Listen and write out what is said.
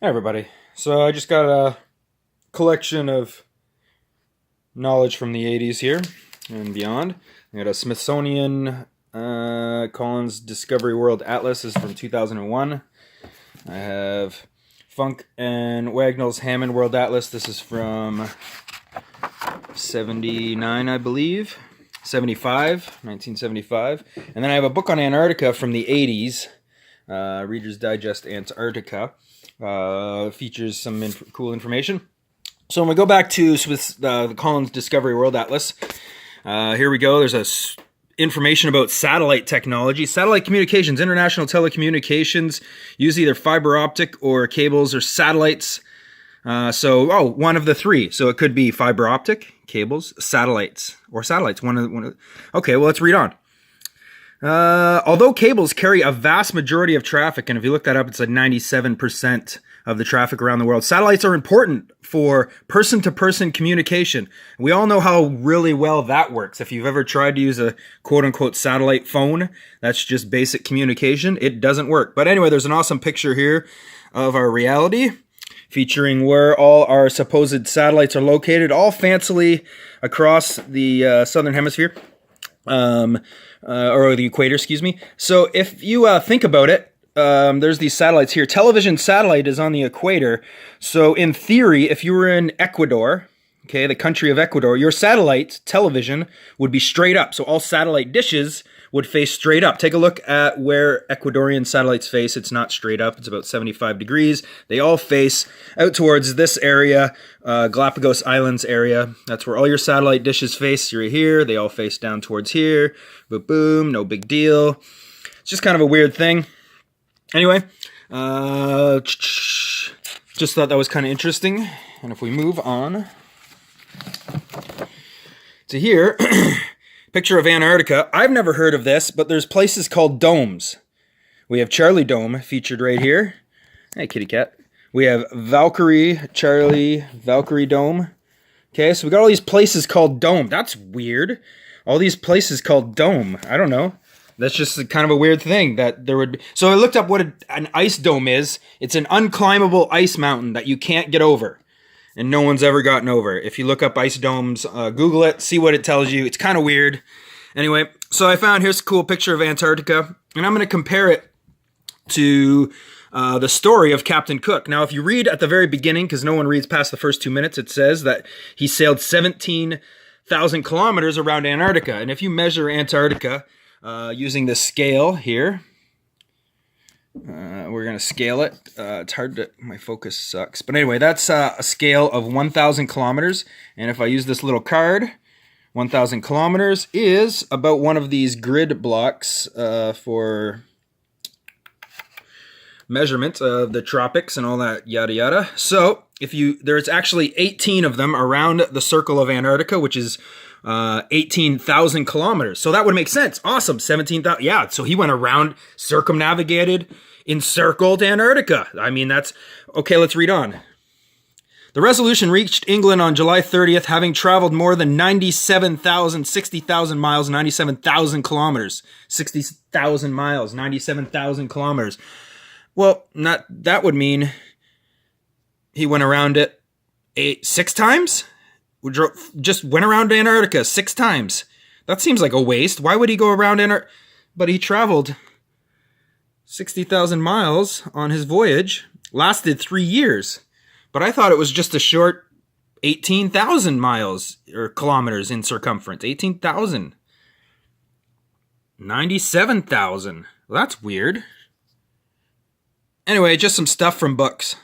Hey everybody. So I just got a collection of knowledge from the 80s here and beyond. I got a Smithsonian Collins Discovery World Atlas. This is from 2001. I have Funk and Wagnall's Hammond World Atlas. This is from 79, I believe. 1975. And then I have a book on Antarctica from the 80s. Reader's Digest Antarctica. Features some cool information. So when we go back to the Collins Discovery World Atlas, here we go. There's information about satellite technology. Satellite communications, international telecommunications, use either fiber optic or cables or satellites. One of the three. So it could be fiber optic, cables, satellites, or satellites. Okay, well, let's read on. Although cables carry a vast majority of traffic, and if you look that up, it's like 97% of the traffic around the world, satellites are important for person-to-person communication. We all know how really well that works. If you've ever tried to use a quote-unquote satellite phone, that's just basic communication. It doesn't work. But anyway, there's an awesome picture here of our reality, featuring where all our supposed satellites are located, all fancily across the southern hemisphere. Or the equator, excuse me. So if you think about it, there's these satellites here. Television satellite is on the equator. So in theory, if you were in Ecuador, okay, the country of Ecuador, your satellite television would be straight up. So all satellite dishes would face straight up. Take a look at where Ecuadorian satellites face. It's not straight up. It's about 75 degrees. They all face out towards this area, Galapagos Islands area. That's where all your satellite dishes face. You're here. They all face down towards here. But boom, no big deal. It's just kind of a weird thing. Anyway, just thought that was kind of interesting. And if we move on to here, picture of Antarctica. I've never heard of this, but there's places called domes. We have Charlie Dome featured right here. Hey, kitty cat. We have Valkyrie Dome. Okay, so we got all these places called dome. That's weird. All these places called dome. I don't know. That's just kind of a weird thing that there would be. So I looked up what an ice dome is. It's an unclimbable ice mountain that you can't get over. And no one's ever gotten over. If you look up ice domes, Google it, see what it tells you. It's kind of weird. Anyway, so I found here's a cool picture of Antarctica, and I'm going to compare it to the story of Captain Cook. Now, if you read at the very beginning, because no one reads past the first 2 minutes, it says that he sailed 17,000 kilometers around Antarctica. And if you measure Antarctica using this scale here, we're going to scale it. It's hard to, my focus sucks. But anyway, that's a scale of 1,000 kilometers. And if I use this little card, 1,000 kilometers is about one of these grid blocks for measurement of the tropics and all that yada yada. So there's actually 18 of them around the circle of Antarctica, which is 18,000 kilometers. So that would make sense. Awesome. 17,000. Yeah. So he went around, circumnavigated, encircled Antarctica. I mean, that's okay. Let's read on. The Resolution reached England on July 30th, having traveled more than 60,000 miles, 97,000 kilometers, 60,000 miles, 97,000 kilometers. Well, that would mean he went around it 6 times? Just went around Antarctica 6 times. That seems like a waste. Why would he go around Antarctica? But he traveled 60,000 miles on his voyage. Lasted 3 years. But I thought it was just a short 18,000 miles or kilometers in circumference. 18,000. 97,000. Well, that's weird. Anyway, just some stuff from books.